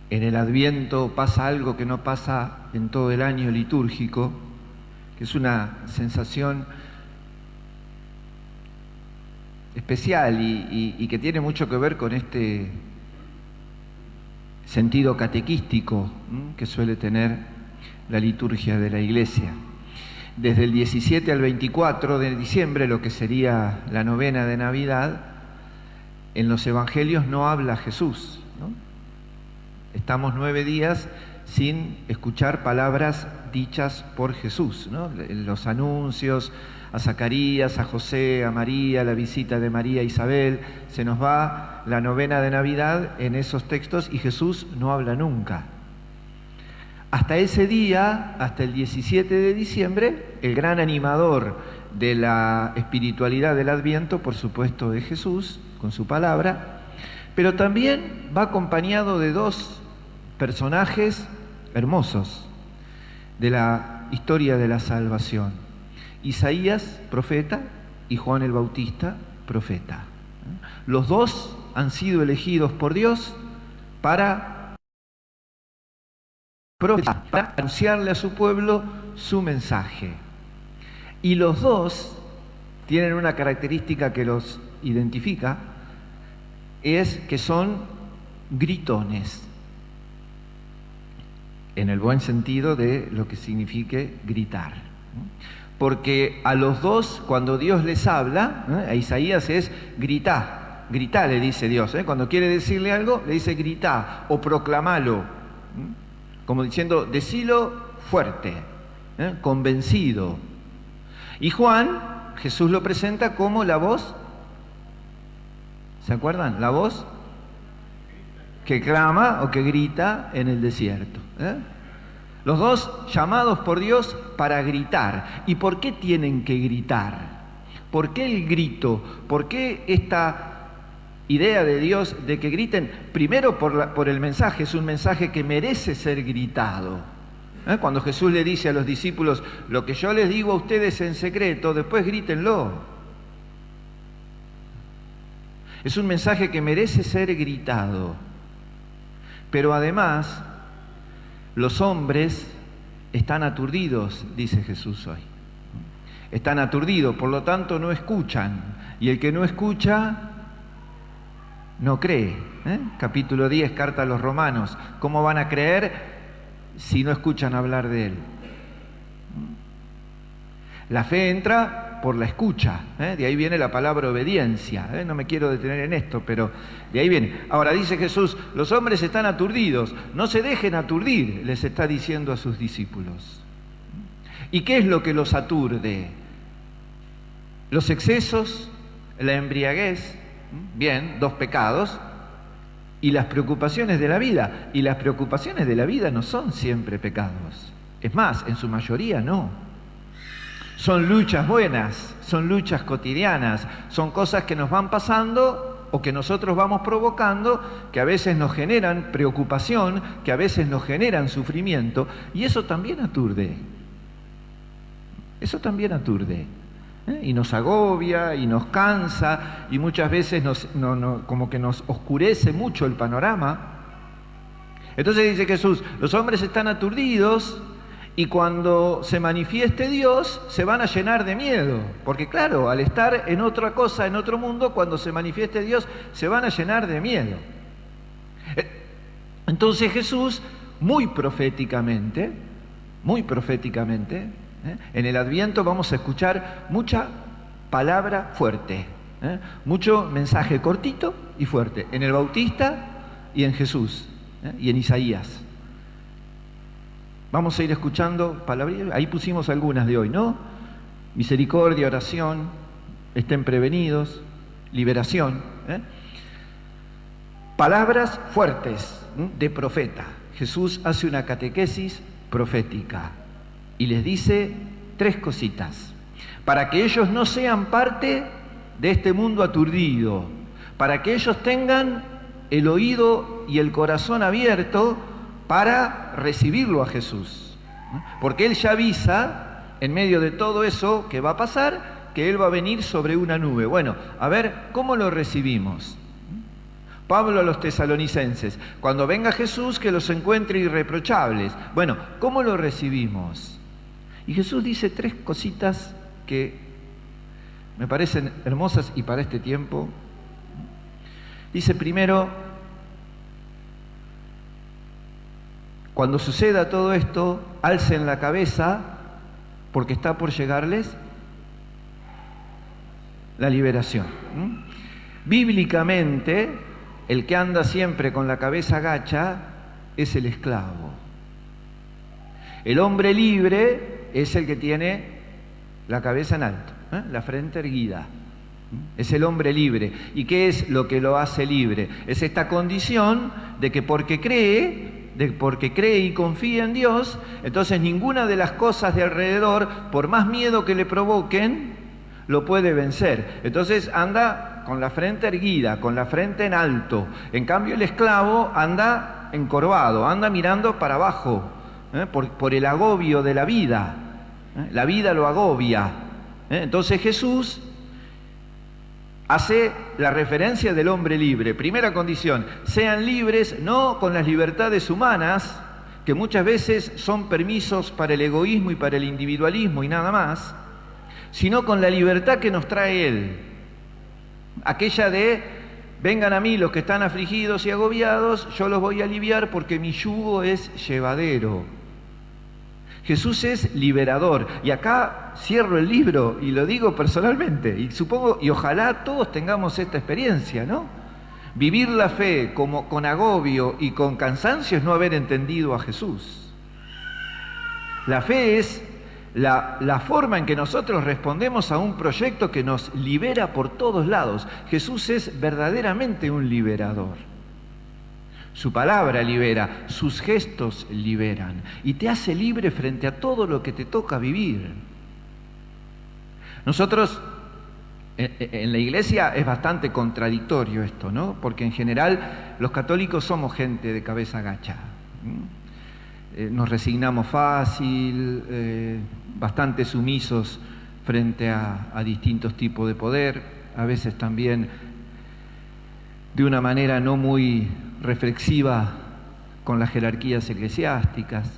En el Adviento pasa algo que no pasa en todo el año litúrgico, que es una sensación especial y que tiene mucho que ver con este sentido catequístico que suele tener la liturgia de la Iglesia. Desde el 17 al 24 de diciembre, lo que sería la novena de Navidad, en los Evangelios no habla Jesús, ¿no? Estamos 9 días sin escuchar palabras dichas por Jesús, ¿no? Los anuncios a Zacarías, a José, a María, la visita de María a Isabel, se nos va la novena de Navidad en esos textos y Jesús no habla nunca. Hasta ese día, hasta el 17 de diciembre, el gran animador de la espiritualidad del Adviento, por supuesto, es Jesús, con su palabra, pero también va acompañado de dos personajes hermosos de la historia de la salvación: Isaías, profeta, y Juan el Bautista, profeta. Los dos han sido elegidos por Dios para anunciarle a su pueblo su mensaje. Y los dos tienen una característica que los identifica, es que son gritones, en el buen sentido de lo que signifique gritar. Porque a los dos, cuando Dios les habla, a Isaías es gritá, gritá, le dice Dios. Cuando quiere decirle algo, le dice gritá o proclamalo, como diciendo, decilo fuerte, convencido. Y Juan, Jesús lo presenta como la voz, ¿se acuerdan? La voz que clama o que grita en el desierto. Los dos llamados por Dios para gritar. ¿Y por qué tienen que gritar? ¿Por qué el grito? ¿Por qué esta idea de Dios de que griten? Primero por el mensaje, es un mensaje que merece ser gritado. Cuando Jesús le dice a los discípulos, lo que yo les digo a ustedes en secreto, después grítenlo. Es un mensaje que merece ser gritado. Pero además, los hombres están aturdidos, dice Jesús hoy. Están aturdidos, por lo tanto no escuchan. Y el que no escucha, no cree. Capítulo 10, carta a los Romanos. ¿Cómo van a creer si no escuchan hablar de Él? La fe entra por la escucha, de ahí viene la palabra obediencia. No me quiero detener en esto, pero de ahí viene. Ahora dice Jesús, los hombres están aturdidos, no se dejen aturdir, les está diciendo a sus discípulos. ¿Y qué es lo que los aturde? Los excesos, la embriaguez, bien, 2 pecados, y las preocupaciones de la vida. Y las preocupaciones de la vida no son siempre pecados. Es más, en su mayoría no. Son luchas buenas, son luchas cotidianas, son cosas que nos van pasando o que nosotros vamos provocando, que a veces nos generan preocupación, que a veces nos generan sufrimiento, y eso también aturde. Eso también aturde. Y nos agobia, y nos cansa, y muchas veces como que nos oscurece mucho el panorama. Entonces dice Jesús, los hombres están aturdidos, y cuando se manifieste Dios, se van a llenar de miedo. Porque claro, al estar en otra cosa, en otro mundo, cuando se manifieste Dios, se van a llenar de miedo. Entonces Jesús, muy proféticamente, en el Adviento vamos a escuchar mucha palabra fuerte, mucho mensaje cortito y fuerte, en el Bautista y en Jesús, y en Isaías. Vamos a ir escuchando palabras, ahí pusimos algunas de hoy, ¿no? Misericordia, oración, estén prevenidos, liberación. Palabras fuertes de profeta. Jesús hace una catequesis profética y les dice 3 cositas. Para que ellos no sean parte de este mundo aturdido, para que ellos tengan el oído y el corazón abierto para recibirlo a Jesús. Porque Él ya avisa, en medio de todo eso que va a pasar, que Él va a venir sobre una nube. Bueno, a ver, ¿cómo lo recibimos? Pablo a los tesalonicenses, cuando venga Jesús que los encuentre irreprochables. Bueno, ¿cómo lo recibimos? Y Jesús dice 3 cositas que me parecen hermosas y para este tiempo. Dice primero, cuando suceda todo esto, alcen la cabeza porque está por llegarles la liberación. Bíblicamente, el que anda siempre con la cabeza gacha es el esclavo. El hombre libre es el que tiene la cabeza en alto, la frente erguida. Es el hombre libre. ¿Y qué es lo que lo hace libre? Es esta condición de que porque cree y confía en Dios, entonces ninguna de las cosas de alrededor, por más miedo que le provoquen, lo puede vencer. Entonces anda con la frente erguida, con la frente en alto. En cambio el esclavo anda encorvado, anda mirando para abajo, por el agobio de la vida. La vida lo agobia. Entonces Jesús hace la referencia del hombre libre. Primera condición, sean libres no con las libertades humanas, que muchas veces son permisos para el egoísmo y para el individualismo y nada más, sino con la libertad que nos trae Él. Aquella de, vengan a mí los que están afligidos y agobiados, yo los voy a aliviar porque mi yugo es llevadero. Jesús es liberador. Y acá cierro el libro y lo digo personalmente. Y supongo, y ojalá todos tengamos esta experiencia, ¿no? Vivir la fe como con agobio y con cansancio es no haber entendido a Jesús. La fe es la forma en que nosotros respondemos a un proyecto que nos libera por todos lados. Jesús es verdaderamente un liberador. Su palabra libera, sus gestos liberan y te hace libre frente a todo lo que te toca vivir. Nosotros, en la iglesia es bastante contradictorio esto, ¿no? Porque en general los católicos somos gente de cabeza gacha. Nos resignamos fácil, bastante sumisos frente a distintos tipos de poder, a veces también de una manera no muy reflexiva con las jerarquías eclesiásticas.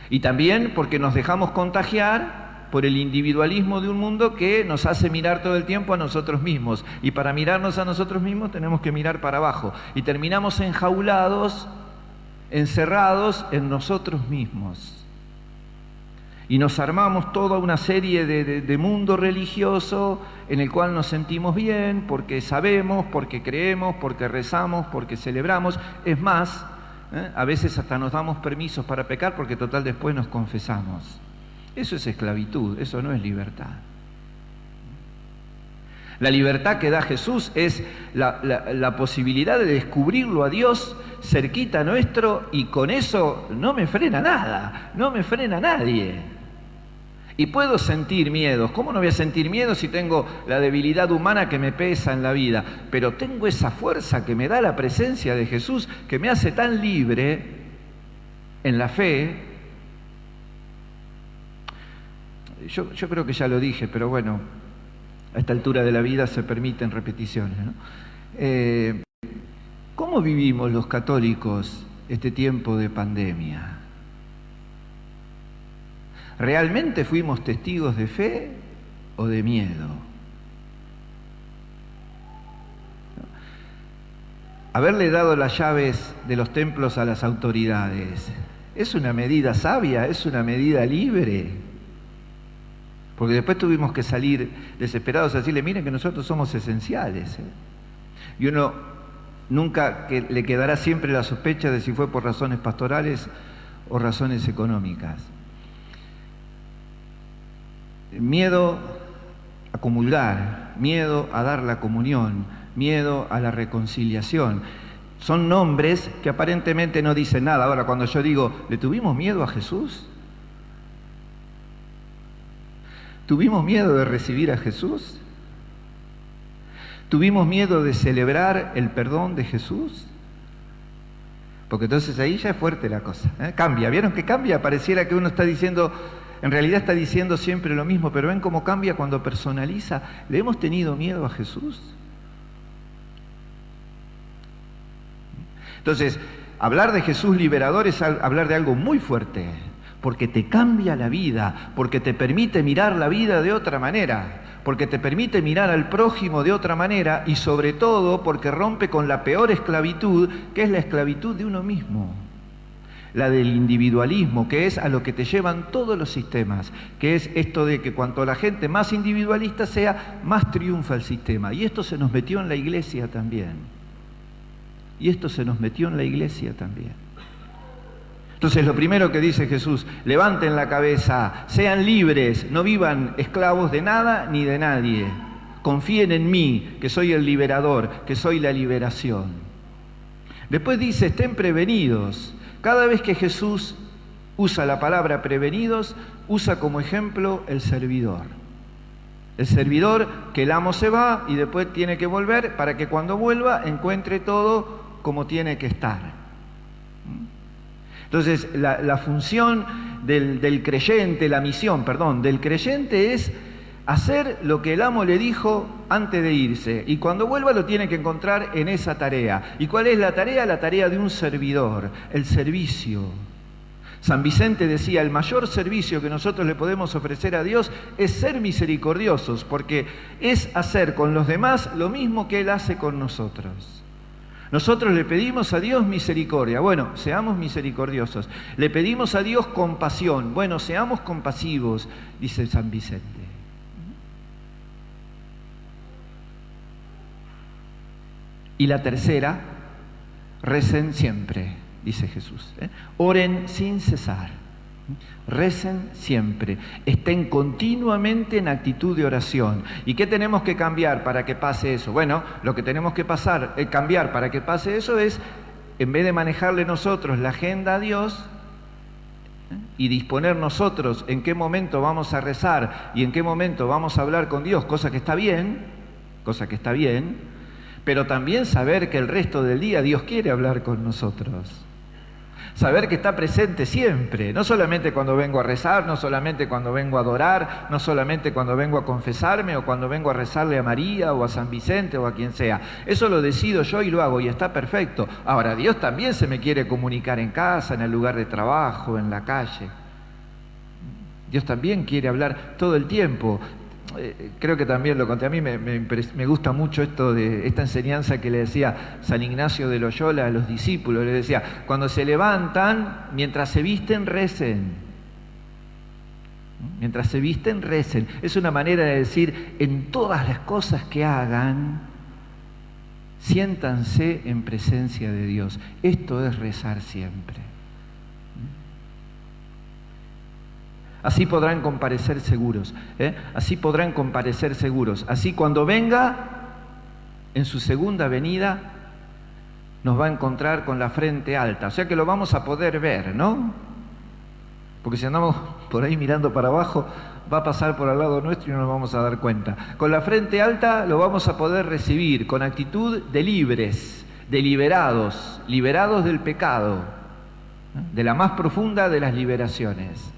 Y también porque nos dejamos contagiar por el individualismo de un mundo que nos hace mirar todo el tiempo a nosotros mismos. Y para mirarnos a nosotros mismos tenemos que mirar para abajo. Y terminamos enjaulados, encerrados en nosotros mismos. Y nos armamos toda una serie de mundo religioso en el cual nos sentimos bien, porque sabemos, porque creemos, porque rezamos, porque celebramos. Es más, a veces hasta nos damos permisos para pecar porque total después nos confesamos. Eso es esclavitud, eso no es libertad. La libertad que da Jesús es la posibilidad de descubrirlo a Dios cerquita nuestro y con eso no me frena nada, no me frena nadie. Y puedo sentir miedos. ¿Cómo no voy a sentir miedo si tengo la debilidad humana que me pesa en la vida? Pero tengo esa fuerza que me da la presencia de Jesús, que me hace tan libre en la fe. Yo creo que ya lo dije, pero bueno, a esta altura de la vida se permiten repeticiones, ¿no? ¿Cómo vivimos los católicos este tiempo de pandemia? ¿Realmente fuimos testigos de fe o de miedo? Haberle dado las llaves de los templos a las autoridades, ¿es una medida sabia? ¿Es una medida libre? Porque después tuvimos que salir desesperados a decirle, miren que nosotros somos esenciales. Y uno nunca le quedará siempre la sospecha de si fue por razones pastorales o razones económicas. Miedo a comulgar, miedo a dar la comunión, miedo a la reconciliación. Son nombres que aparentemente no dicen nada. Ahora, cuando yo digo, ¿le tuvimos miedo a Jesús? ¿Tuvimos miedo de recibir a Jesús? ¿Tuvimos miedo de celebrar el perdón de Jesús? Porque entonces ahí ya es fuerte la cosa, ¿eh? Cambia, ¿vieron que cambia? Pareciera que uno está diciendo, en realidad está diciendo siempre lo mismo, pero ven cómo cambia cuando personaliza. ¿Le hemos tenido miedo a Jesús? Entonces, hablar de Jesús liberador es hablar de algo muy fuerte, porque te cambia la vida, porque te permite mirar la vida de otra manera, porque te permite mirar al prójimo de otra manera y sobre todo porque rompe con la peor esclavitud, que es la esclavitud de uno mismo. La del individualismo, que es a lo que te llevan todos los sistemas, que es esto de que cuanto la gente más individualista sea, más triunfa el sistema. Y esto se nos metió en la iglesia también. Entonces lo primero que dice Jesús, levanten la cabeza, sean libres, no vivan esclavos de nada ni de nadie. Confíen en mí, que soy el liberador, que soy la liberación. Después dice, estén prevenidos. Cada vez que Jesús usa la palabra prevenidos, usa como ejemplo el servidor. El servidor que el amo se va y después tiene que volver para que cuando vuelva encuentre todo como tiene que estar. Entonces, la función del creyente, la misión, del creyente es hacer lo que el amo le dijo antes de irse. Y cuando vuelva lo tiene que encontrar en esa tarea. ¿Y cuál es la tarea? La tarea de un servidor, el servicio. San Vicente decía, el mayor servicio que nosotros le podemos ofrecer a Dios es ser misericordiosos, porque es hacer con los demás lo mismo que Él hace con nosotros. Nosotros le pedimos a Dios misericordia, bueno, seamos misericordiosos. Le pedimos a Dios compasión, bueno, seamos compasivos, dice San Vicente. Y la tercera, recen siempre, dice Jesús. Oren sin cesar, recen siempre, estén continuamente en actitud de oración. ¿Y qué tenemos que cambiar para que pase eso? Bueno, lo que tenemos que cambiar para que pase eso es, en vez de manejarle nosotros la agenda a Dios y disponer nosotros en qué momento vamos a rezar y en qué momento vamos a hablar con Dios, cosa que está bien, pero también saber que el resto del día Dios quiere hablar con nosotros. Saber que está presente siempre, no solamente cuando vengo a rezar, no solamente cuando vengo a adorar, no solamente cuando vengo a confesarme o cuando vengo a rezarle a María o a San Vicente o a quien sea. Eso lo decido yo y lo hago y está perfecto. Ahora, Dios también se me quiere comunicar en casa, en el lugar de trabajo, en la calle. Dios también quiere hablar todo el tiempo. Creo que también lo conté, a mí me gusta mucho esta enseñanza que le decía San Ignacio de Loyola a los discípulos, le decía, cuando se levantan, mientras se visten, recen. Mientras se visten, recen. Es una manera de decir, en todas las cosas que hagan, siéntanse en presencia de Dios. Esto es rezar siempre. Así podrán comparecer seguros, así podrán comparecer seguros. Así cuando venga, en su segunda venida, nos va a encontrar con la frente alta. O sea que lo vamos a poder ver, ¿no? Porque si andamos por ahí mirando para abajo, va a pasar por al lado nuestro y no nos vamos a dar cuenta. Con la frente alta lo vamos a poder recibir con actitud de libres, de liberados, liberados del pecado, de la más profunda de las liberaciones.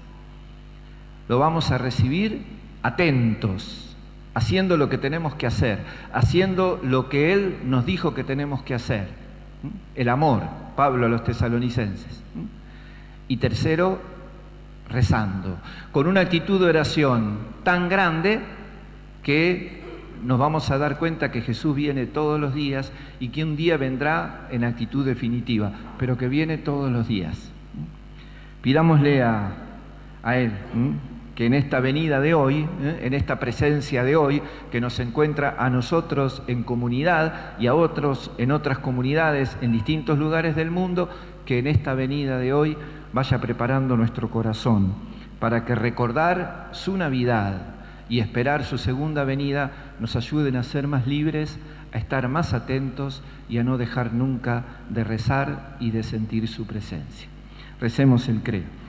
Lo vamos a recibir atentos, haciendo lo que tenemos que hacer, haciendo lo que Él nos dijo que tenemos que hacer. El amor, Pablo a los tesalonicenses. Y tercero, rezando, con una actitud de oración tan grande que nos vamos a dar cuenta que Jesús viene todos los días y que un día vendrá en actitud definitiva, pero que viene todos los días. Pidámosle a Él que en esta venida de hoy, en esta presencia de hoy, que nos encuentra a nosotros en comunidad y a otros en otras comunidades en distintos lugares del mundo, que en esta venida de hoy vaya preparando nuestro corazón para que recordar su Navidad y esperar su segunda venida nos ayuden a ser más libres, a estar más atentos y a no dejar nunca de rezar y de sentir su presencia. Recemos el credo.